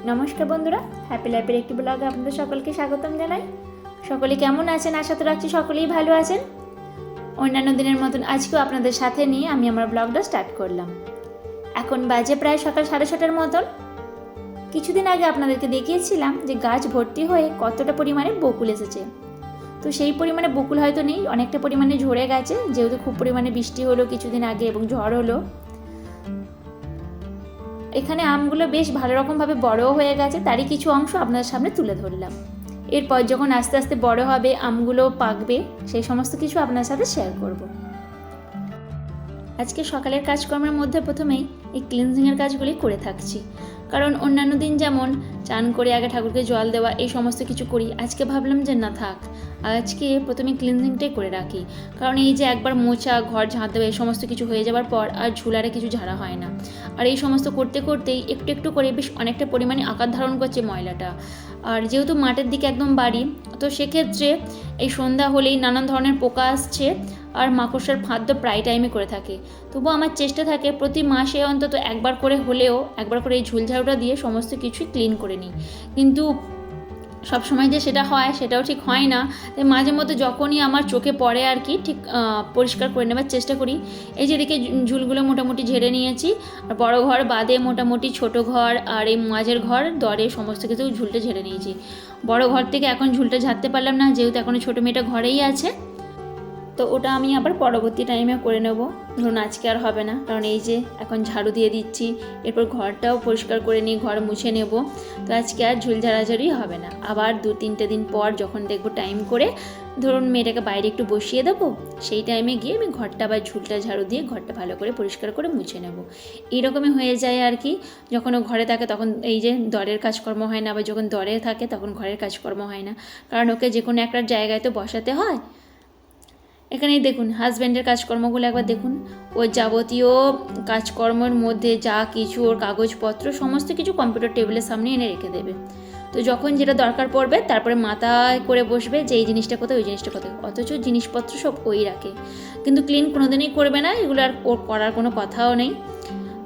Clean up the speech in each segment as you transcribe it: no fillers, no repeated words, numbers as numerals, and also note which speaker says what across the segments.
Speaker 1: নমস্কার বন্ধুরা, হ্যাপি লাইফের একটি ব্লগে আপনাদের সকলকে স্বাগতম জানাই। সকলে কেমন আছেন? আশা তো রাখছি সকলেই ভালো আছেন। অন্যান্য দিনের মতন আজকেও আপনাদের সাথে নিয়ে আমি আমার ব্লগটা স্টার্ট করলাম। এখন বাজে প্রায় সকাল 6:30টার মতন। কিছুদিন আগে আপনাদেরকে দেখিয়েছিলাম যে গাছ ভর্তি হয়ে কতটা পরিমাণে বকুল এসেছে। তো সেই পরিমাণে বকুল হয়তো নেই, অনেকটা পরিমাণে ঝরে গেছে, যেহেতু খুব পরিমাণে বৃষ্টি হলো কিছুদিন আগে এবং ঝড় হলো। এখানে আমগুলো বেশ ভালো রকমভাবে বড়ও হয়ে গেছে, তারই কিছু অংশ আপনাদের সামনে তুলে ধরলাম। এরপর যখন আস্তে আস্তে বড় হবে, আমগুলো পাকবে, সেই সমস্ত কিছু আপনার সাথে শেয়ার করব। আজকে সকালের কাজকর্মের মধ্যে প্রথমেই এই ক্লিনজিংয়ের কাজগুলি করে থাকছি, কারণ অন্যান্য দিন যেমন চান করে আগে ঠাকুরকে জল দেওয়া এই সমস্ত কিছু করি, আজকে ভাবলাম যে না থাক, আজকে প্রথমে ক্লিনজিংটাই করে রাখি। কারণ এই যে একবার মোছা, ঘর ঝাঁট দেওয়া এই সমস্ত কিছু হয়ে যাওয়ার পর আর ঝুলারে কিছু ঝাড়া হয় না। আর এই সমস্ত করতে করতেই একটু একটু করে বেশ অনেকটা পরিমাণে আকার ধারণ করছে ময়লাটা। আর যেহেতু মাঠের দিকে একদম বাড়ি, তো সেক্ষেত্রে এই সন্ধ্যা হলেই নানান ধরনের পোকা আসছে আর মাকড়সার ফাঁদ তো প্রায় টাইমে করে থাকে। তবুও আমার চেষ্টা থাকে প্রতি মাসে অন্তত একবার করে হলেও একবার করে এই ঝুলঝাড়ুটা দিয়ে সমস্ত কিছুই ক্লিন করে নিই। কিন্তু সবসময় যে সেটা হয় সেটাও ঠিক হয় না। তাই মাঝে মধ্যে যখনই আমার চোখে পড়ে আর কি, ঠিক পরিষ্কার করে নেবার চেষ্টা করি। এই যেদিকে ঝুলগুলো মোটামুটি ঝেড়ে নিয়েছি, আর বড় ঘর বাদে মোটামুটি ছোট ঘর আর এই মাঝের ঘর দরে সমস্ত কিছু ঝুলটা ঝেড়ে নিয়েছি। বড় ঘর থেকে এখন ঝুলটা ঝাড়তে পারলাম না, যেহেতু এখনও ছোটো মেয়েটা ঘরেই আছে। তো ওটা আমি আবার পরবর্তী টাইমে করে নেব, ধরুন আজকে আর হবে না। কারণ এই যে এখন ঝাড়ু দিয়ে দিচ্ছি, এরপর ঘরটাও পরিষ্কার করে নিয়ে ঘর মুছে নেব। তো আজকে আর ঝুল ঝাড়াঝাড়ি হবে না। আবার 2-3টে দিন পর যখন দেখব টাইম করে, ধরুন মেয়েটাকে বাইরে একটু বসিয়ে দেবো, সেই টাইমে গিয়ে আমি ঘরটা বা ঝুলটা ঝাড়ু দিয়ে ঘরটা ভালো করে পরিষ্কার করে মুছে নেব। এইরকমই হয়ে যায় আর কি। যখন ও ঘরে থাকে তখন এই যে দরের কাজকর্ম হয় না, আবার যখন দরে থাকে তখন ঘরের কাজকর্ম হয় না, কারণ ওকে যে কোনো একটা জায়গায় তো বসাতে হয়। এখানেই দেখুন হাজব্যান্ডের কাজকর্মগুলো একবার দেখুন। ওর যাবতীয় কাজকর্মের মধ্যে যা কিছু ওর কাগজপত্র সমস্ত কিছু কম্পিউটার টেবিলের সামনে এনে রেখে দেবে। তো যখন যেটা দরকার পড়বে তারপরে মাথায় করে বসবে যে এই জিনিসটা কোথায়, ওই জিনিসটা কোথায়। অথচ জিনিসপত্র সব ওই রাখে, কিন্তু ক্লিন কোনোদিনই করবে না। এগুলো আর ওর করার কোনো কথাও নেই।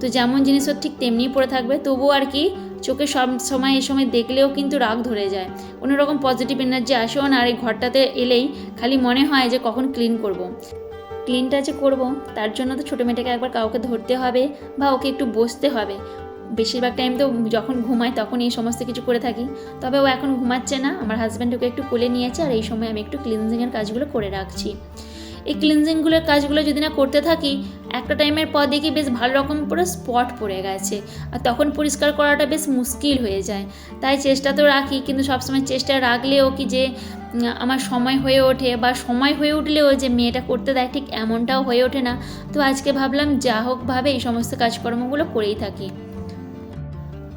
Speaker 1: তো যেমন জিনিস ওর ঠিক তেমনিই পড়ে থাকবে। তবুও আর কি চোখে সব সময় এই সময় দেখলেও কিন্তু রাগ ধরে যায়, অন্যরকম পজিটিভ এনার্জি আসেও না। আর এই ঘরটাতে এলেই খালি মনে হয় যে কখন ক্লিন করব। ক্লিনটা যে করব তার জন্য তো ছোটো মেয়েটাকে একবার কাউকে ধরতে হবে বা ওকে একটু বসতে হবে। বেশিরভাগ টাইম তো যখন ঘুমায় তখন এই সমস্ত কিছু করে থাকি। তবে ও এখন ঘুমাচ্ছে না, আমার হাজব্যান্ড ওকে একটু কোলে নিয়েছে, আর এই সময় আমি একটু ক্লিনজিংয়ের কাজগুলো করে রাখছি। এই ক্লিনজিংগুলোর কাজগুলো যদি না করতে থাকি, একটা টাইমের পর দেখি বেশ ভালো রকম পুরো স্পট পড়ে গেছে, আর তখন পরিষ্কার করাটা বেশ মুশকিল হয়ে যায়। তাই চেষ্টা তো রাখি, কিন্তু সবসময় চেষ্টা রাখলেও কি যে আমার সময় হয়ে ওঠে, বা সময় হয়ে উঠলেও যে মেয়েটা করতে দেয় ঠিক এমনটাও হয়ে ওঠে না। তো আজকে ভাবলাম যা হোকভাবে এই সমস্ত কাজকর্মগুলো করেই থাকি।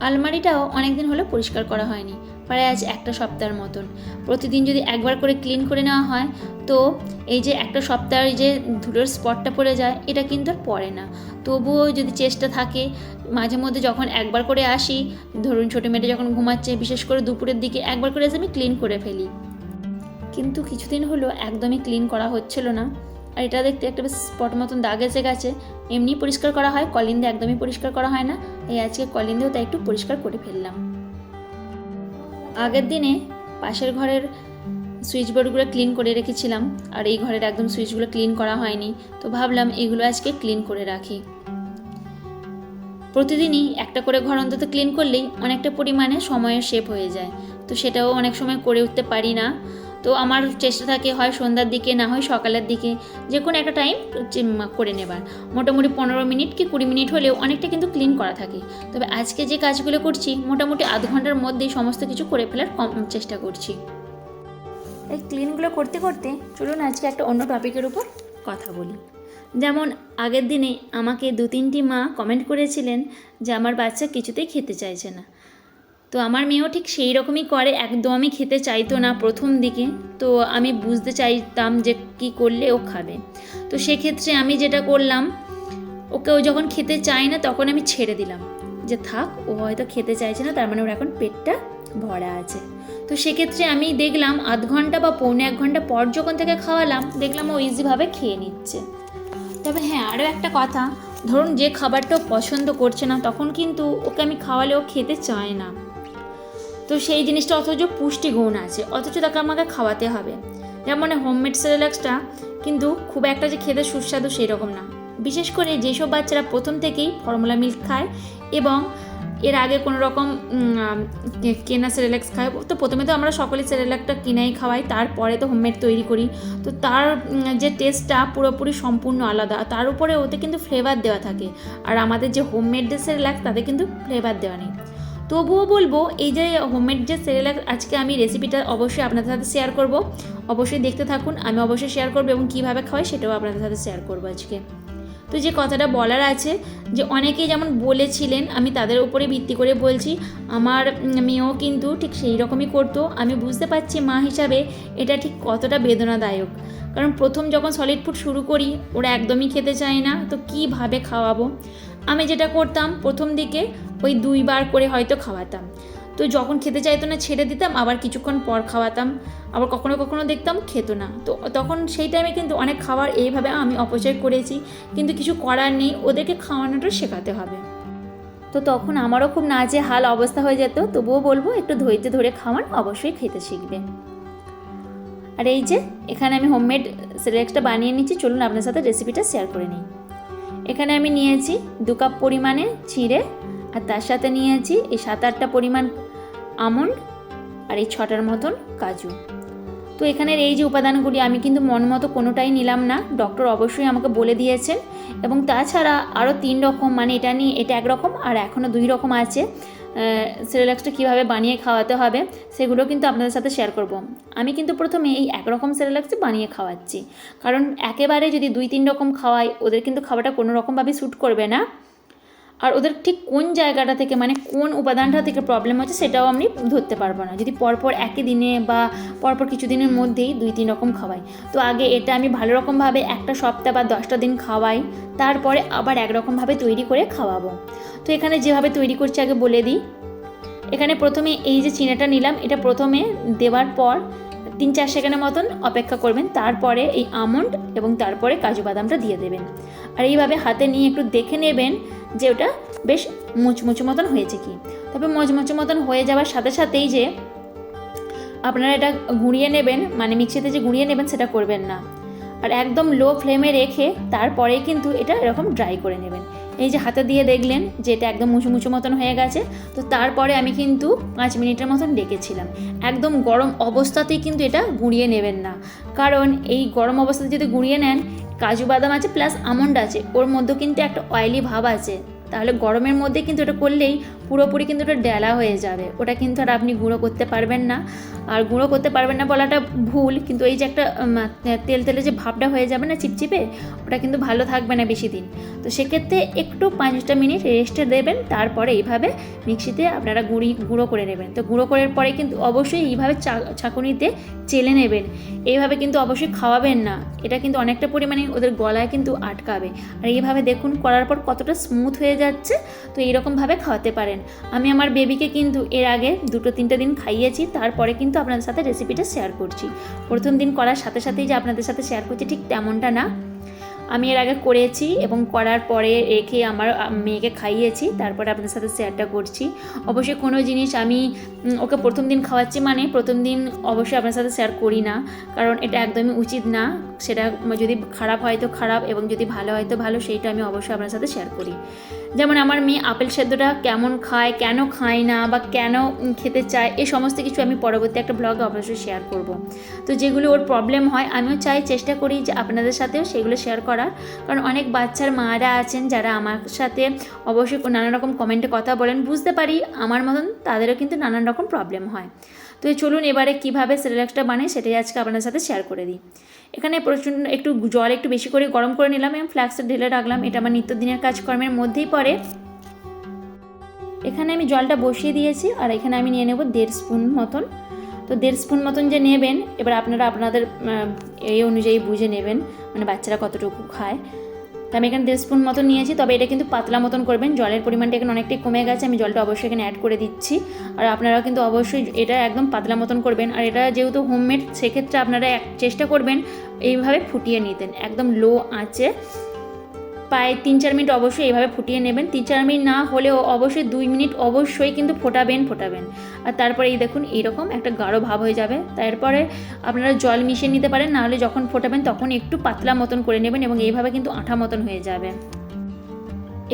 Speaker 1: আলমারিটাও অনেকদিন হলো পরিষ্কার করা হয়নি, প্রায় আজ একটা সপ্তাহের মতন। প্রতিদিন যদি একবার করে ক্লিন করে নেওয়া হয়, তো এই যে একটা সপ্তাহের যে ধুলোর স্পটটা পড়ে যায় এটা কিন্তু আর পড়ে না। তবুও যদি চেষ্টা থাকে, মাঝে মধ্যে যখন একবার করে আসি, ধরুন ছোটো মেয়েটা যখন ঘুমাচ্ছে, বিশেষ করে দুপুরের দিকে একবার করে এসে আমি ক্লিন করে ফেলি। কিন্তু কিছুদিন হলো একদমই ক্লিন করা হচ্ছিল না। আর এটা দেখতে একটা বেশ স্পট মতন দাগ এসে গেছে। এমনি পরিষ্কার করা হয়, কলিং দিয়ে একদমই পরিষ্কার করা হয় না। এই আজকে কলিং দিয়েও তাই একটু পরিষ্কার করে ফেললাম। আগের দিনে পাশের ঘরের সুইচ বোর্ডগুলো ক্লিন করে রেখেছিলাম, আর এই ঘরের একদম সুইচগুলো ক্লিন করা হয়নি। তো ভাবলাম এগুলো আজকে ক্লিন করে রাখি। প্রতিদিনই একটা করে ঘর অন্তত ক্লিন করলেই অনেকটা পরিমাণে সময়ের সেভ হয়ে যায়। তো সেটাও অনেক সময় করে উঠতে পারি না। তো আমার চেষ্টা থাকে হয় সন্ধ্যার দিকে, না হয় সকালের দিকে, যে কোনো একটা টাইম করে নেবার। মোটামুটি 15 মিনিট কি 20 মিনিট হলেও অনেকটা কিন্তু ক্লিন করা থাকে। তবে আজকে যে কাজগুলো করছি মোটামুটি আধ ঘন্টার মধ্যেই সমস্ত কিছু করে ফেলার চেষ্টা করছি। এই ক্লিনগুলো করতে করতে চলুন আজকে একটা অন্য টপিকের উপর কথা বলি। যেমন আগের দিনে আমাকে 2-3টি মা কমেন্ট করেছিলেন যে আমার বাচ্চা কিছুতেই খেতে চাইছে না। তো আমার মেয়েও ঠিক সেই রকমই করে, একদমই খেতে চাইতো না প্রথম দিকে। তো আমি বুঝতে চাইতাম যে কি করলে ও খাবে। তো সেক্ষেত্রে আমি যেটা করলাম, ওকে ও যখন খেতে চায় না তখন আমি ছেড়ে দিলাম যে থাক, ও হয়তো খেতে চাইছে না, তার মানে ওর এখন পেটটা ভরা আছে। তো সেক্ষেত্রে আমি দেখলাম আধ ঘন্টা বা পৌনে 1 ঘন্টা পর যখন থেকে খাওয়ালাম, দেখলাম ও ইজিভাবে খেয়ে নিচ্ছে। তবে হ্যাঁ, আরও একটা কথা, ধরুন যে খাবারটাও পছন্দ করছে না তখন কিন্তু ওকে আমি খাওয়ালে ও খেতে চায় না। তো সেই জিনিসটা অথচ পুষ্টিগুণ আছে, অথচ তাকে আমাকে খাওয়াতে হবে। যেমন হোমমেড সেরেলাক্সটা কিন্তু খুব একটা যে খেতে সুস্বাদু সেই রকম না, বিশেষ করে যেসব বাচ্চারা প্রথম থেকেই ফর্মুলা মিল্ক খায় এবং এর আগে কোনো রকম কেনা সেরেলাক্স খায়। তো প্রথমে তো আমরা সকলেই সেরেলাকটা কিনাই খাওয়াই, তারপরে তো হোমমেড তৈরি করি। তো তার যে টেস্টটা পুরোপুরি সম্পূর্ণ আলাদা, তার উপরে ওতে কিন্তু ফ্লেভার দেওয়া থাকে। আর আমাদের যে হোমমেড যে সেরেলাক্স তাতে কিন্তু ফ্লেভার দেওয়া নেই। তবুও বলবো এই যে হোমমেড যে সেরেলাক্স আজকে আমি রেসিপিটা অবশ্যই আপনাদের সাথে শেয়ার করব, অবশ্যই দেখতে থাকুন। আমি অবশ্যই শেয়ার করবো এবং কীভাবে খাওয়াই সেটাও আপনাদের সাথে শেয়ার করবো আজকে। তো যে কথাটা বলার আছে যে অনেকেই যেমন বলেছিলেন, আমি তাদের উপরে ভিত্তি করে বলছি, আমার মেয়েও কিন্তু ঠিক সেই রকমই করতো। আমি বুঝতে পারছি মা হিসাবে এটা ঠিক কতটা বেদনাদায়ক, কারণ প্রথম যখন সলিড ফুড শুরু করি ওরা একদমই খেতে চায় না, তো কীভাবে খাওয়াবো। আমি যেটা করতাম প্রথম দিকে ওই 2 বার করে হয়তো খাওয়াতাম, তো যখন খেতে চাইতো না ছেড়ে দিতাম, আবার কিছুক্ষণ পর খাওয়াতাম, আবার কখনো কখনো দেখতাম খেতো না। তো তখন সেই টাইমে কিন্তু অনেক খাবার এইভাবে আমি অপচয় করেছি, কিন্তু কিছু করার নেই, ওদেরকে খাওয়ানোটা শেখাতে হবে। তো তখন আমারও খুব নাজেহাল অবস্থা হয়ে যেত। তবুও বলবো একটু ধৈর্য ধরে খাওয়ান, অবশ্যই খেতে শিখবে। আর এই যে এখানে আমি হোমমেড সেরেলাক্সটা বানিয়ে নিচ্ছি, চলুন আপনার সাথে রেসিপিটা শেয়ার করে নিই। এখানে আমি নিয়েছি 2 কাপ পরিমাণে চিড়ে, আর তার সাথে নিয়েছি এই 7-8টা পরিমাণ আমন্ড, আর এই 6টার মতন কাজু। তো এখানের এই যে উপাদানগুলি আমি কিন্তু মন মতো কোনোটাই নিলাম না, ডক্টর অবশ্যই আমাকে বলে দিয়েছেন। এবং তাছাড়া আরও 3 রকম, মানে এটা নিয়ে এটা একরকম আর এখনও 2 রকম আছে সেরেলাক্সটা কীভাবে বানিয়ে খাওয়াতে হবে সেগুলো কিন্তু আপনাদের সাথে শেয়ার করব। আমি কিন্তু প্রথমে এই একরকম সেরেলাক্সই বানিয়ে খাওয়াচ্ছি, কারণ একেবারে যদি 2-3 রকম খাওয়াই ওদের কিন্তু খাবারটা কোনো রকমভাবে শ্যুট করবে না। আর ওদের ঠিক কোন জায়গাটা থেকে, মানে কোন উপাদানটা থেকে প্রবলেম হচ্ছে সেটাও আমি ধরতে পারবো না যদি পরপর একই দিনে বা পরপর কিছু দিনের মধ্যেই 2-3 রকম খাওয়াই। তো আগে এটা আমি ভালো রকমভাবে একটা সপ্তাহ বা 10টা দিন খাওয়াই, তারপরে আবার একরকমভাবে তৈরি করে খাওয়াবো। তো এখানে যেভাবে তৈরি করছি আগে বলে দিই। এখানে প্রথমে এই যে চিনিটা নিলাম, এটা প্রথমে দেওয়ার পর 3-4 সেকেন্ডের মতন অপেক্ষা করবেন, তারপরে এই আমন্ড এবং তারপরে কাজু বাদামটা দিয়ে দেবেন। আর এইভাবে হাতে নিয়ে একটু দেখে নেবেন যে ওটা বেশ মুচমুচো মতন হয়েছে কি। তবে মুচমুচো মতন হয়ে যাওয়ার সাথে সাথেই যে আপনারা এটা গুঁড়িয়ে নেবেন, মানে মিক্সিতে যে গুঁড়িয়ে নেবেন সেটা করবেন না, আর একদম লো ফ্লেমে রেখে তারপরেই কিন্তু এটা এরকম ড্রাই করে নেবেন। এই যে হাতে দিয়ে দেখলেন যে এটা একদম মুচমুচো মতন হয়ে গেছে। তো তারপরে আমি কিন্তু 5 মিনিটের মতন রেখেছিলাম। একদম গরম অবস্থাতেই কিন্তু এটা গুঁড়িয়ে নেবেন না, কারণ এই গরম অবস্থাতে যদি গুঁড়িয়ে নেন, কাজু বাদাম আছে প্লাস আমন্ড আছে, ওর মধ্যে কিন্তু একটা অয়েলি ভাব আছে, তাহলে গরমের মধ্যে কিন্তু এটা করলেই পুরোপুরি কিন্তু ওটা ডেলা হয়ে যাবে, ওটা কিন্তু আর আপনি গুঁড়ো করতে পারবেন না। আর গুঁড়ো করতে পারবেন না বলাটা ভুল, কিন্তু এই যে একটা তেল তেলে যে ভাবটা হয়ে যাবে না চিপচিপে, ওটা কিন্তু ভালো থাকবে না বেশি দিন। তো সেক্ষেত্রে একটু 5টা মিনিট রেস্টে দেবেন, তারপরে এইভাবে মিক্সিতে আপনারা গুঁড়ো করে নেবেন। তো গুঁড়ো করার পরে কিন্তু অবশ্যই এইভাবে ছাঁকুনিতে চেলে নেবেন, এইভাবে কিন্তু অবশ্যই খাওয়াবেন না, এটা কিন্তু অনেকটা পরিমাণে ওদের গলায় কিন্তু আটকাবে। আর এইভাবে দেখুন করার পর কতটা স্মুথ হয়ে যাচ্ছে। তো এইরকমভাবে খাওয়াতে পারেন। আমি আমার বেবিকে কিন্তু এর আগে 2-3টা দিন খাইয়েছি, তারপরে কিন্তু আপনাদের সাথে রেসিপিটা শেয়ার করছি। প্রথম দিন করার সাথে সাথেই যে আপনাদের সাথে শেয়ার করছি ঠিক তেমনটা না, আমি এর আগে করেছি এবং করার পরে রেখে আমার মেয়েকে খাইয়েছি, তারপরে আপনাদের সাথে শেয়ারটা করছি। অবশ্যই কোনো জিনিস আমি ওকে প্রথম দিন খাওয়াচ্ছি মানে প্রথম দিন অবশ্যই আপনার সাথে শেয়ার করি না, কারণ এটা একদমই উচিত না। সেটা যদি খারাপ হয় তো খারাপ এবং যদি ভালো হয় তো ভালো, সেইটা আমি অবশ্যই আপনার সাথে শেয়ার করি। যেমন আমার মেয়ে আপেল সেদ্ধটা কেমন খায়, কেন খায় না বা কেন খেতে চায়, এই সমস্ত কিছু আমি পরবর্তী একটা ব্লগে অবশ্যই শেয়ার করব। তো যেগুলো ওর প্রবলেম হয় আমিও চেষ্টা করি যে আপনাদের সাথেও সেগুলো শেয়ার করার, কারণ অনেক বাচ্চার মারা আছেন যারা আমার সাথে অবশ্যই নানান রকম কমেন্টে কথা বলেন, বুঝতে পারি আমার মতন তাদেরও কিন্তু নানান রকম প্রবলেম হয়। তো চলুন এবারে কীভাবে সেরেলাক্সটা বানাই সেটাই আজকে আপনাদের সাথে শেয়ার করে দিই। এখানে প্রচণ্ড একটু জল একটু বেশি করে গরম করে নিলাম এবং ফ্লাক্সে ঢেলে রাখলাম, এটা আমার নিত্যদিনের কাজকর্মের মধ্যেই পড়ে। এখানে আমি জলটা বসিয়ে দিয়েছি, আর এখানে আমি নিয়ে নেব 1.5 স্পুন মতন। তো 1.5 স্পুন মতন যে নেবেন, এবার আপনারা আপনাদের এই অনুযায়ী বুঝে নেবেন, মানে বাচ্চারা কতটুকু খায়। তো আমি এখানে 1.5 স্পুন মতন নিয়েছি, তবে এটা কিন্তু পাতলা মতন করবেন, জলের পরিমাণটা এখানে অনেকটাই কমে গেছে, আমি জলটা অবশ্যই এখানে অ্যাড করে দিচ্ছি। আর আপনারা কিন্তু অবশ্যই এটা একদম পাতলা মতন করবেন, আর এটা যেহেতু হোমমেড সেক্ষেত্রে আপনারা চেষ্টা করবেন এইভাবে ফুটিয়ে নিতেন একদম লো আঁচে। প্রায় 3-4 মিনিট অবশ্যই এইভাবে ফুটিয়ে নেবেন। 3-4 মিনিট না হলেও অবশ্যই 2 মিনিট অবশ্যই কিন্তু ফোটাবেন। আর তারপরে এই দেখুন এইরকম একটা গাঢ় ভাব হয়ে যাবে। তারপরে আপনারা জল মিশিয়ে নিতে পারেন, নাহলে যখন ফোটাবেন তখন একটু পাতলা মতন করে নেবেন এবং এইভাবে কিন্তু আঠা মতন হয়ে যাবে।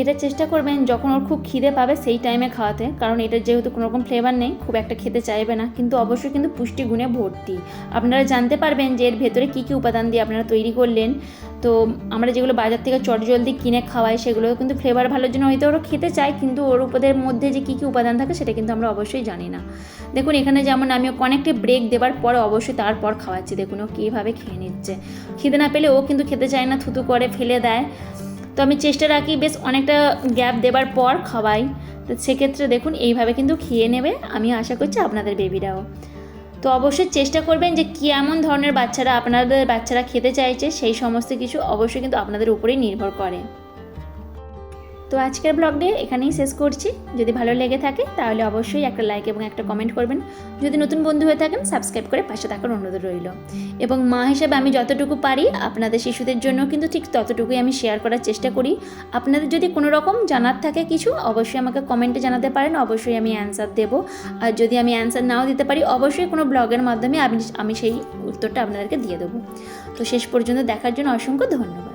Speaker 1: এটা চেষ্টা করবেন যখন ওর খুব খিদে পাবে সেই টাইমে খাওয়াতে, কারণ এটা যেহেতু কোনো রকম ফ্লেভার নেই, খুব একটা খেতে চাইবে না, কিন্তু অবশ্যই কিন্তু পুষ্টিগুণে ভর্তি। আপনারা জানতে পারবেন যে এর ভেতরে কী কী উপাদান দিয়ে আপনারা তৈরি করলেন। তো আমরা যেগুলো বাজার থেকে চটজলদি কিনে খাওয়াই সেগুলো কিন্তু ফ্লেভার ভালোর জন্য হয়তো ওরা খেতে চায়, কিন্তু ওর উপদের মধ্যে যে কী কী উপাদান থাকে সেটা কিন্তু আমরা অবশ্যই জানি না। দেখুন এখানে যেমন আমি অনেকটা ব্রেক দেওয়ার পরে অবশ্যই তারপর খাওয়াচ্ছি, দেখুন ও কীভাবে খেয়ে নিচ্ছে। খিদে না পেলে ও কিন্তু খেতে চায় না, থুতু করে ফেলে দেয়। তো আমি চেষ্টা রাখি বেশ অনেকটা গ্যাপ দেবার পর খাওয়াই। তো সেক্ষেত্রে দেখুন এইভাবে কিন্তু খেয়ে নেবে, আমি আশা করছি আপনাদের বেবিরাও। তো অবশ্যই চেষ্টা করবেন যে কেমন ধরনের আপনাদের বাচ্চারা খেতে চাইছে, সেই সমস্ত কিছু অবশ্যই কিন্তু আপনাদের উপরেই নির্ভর করে। তো আজকের ব্লগটি এখানেই শেষ করছি। যদি ভালো লেগে থাকে তাহলে অবশ্যই একটা লাইক এবং একটা কমেন্ট করবেন। যদি নতুন বন্ধু হয়ে থাকেন সাবস্ক্রাইব করে পাশে থাকার অনুরোধ রইল। এবং মা হিসেবে আমি যতটুকু পারি আপনাদের শিশুদের জন্য কিন্তু ঠিক ততটুকুই আমি শেয়ার করার চেষ্টা করি। আপনাদের যদি কোনো রকম জানার থাকে কিছু অবশ্যই আমাকে কমেন্টে জানাতে পারেন, অবশ্যই আমি অ্যান্সার দেবো। আর যদি আমি অ্যান্সার নাও দিতে পারি অবশ্যই কোনো ব্লগের মাধ্যমে আমি সেই উত্তরটা আপনাদেরকে দিয়ে দেবো। তো শেষ পর্যন্ত দেখার জন্য অসংখ্য ধন্যবাদ।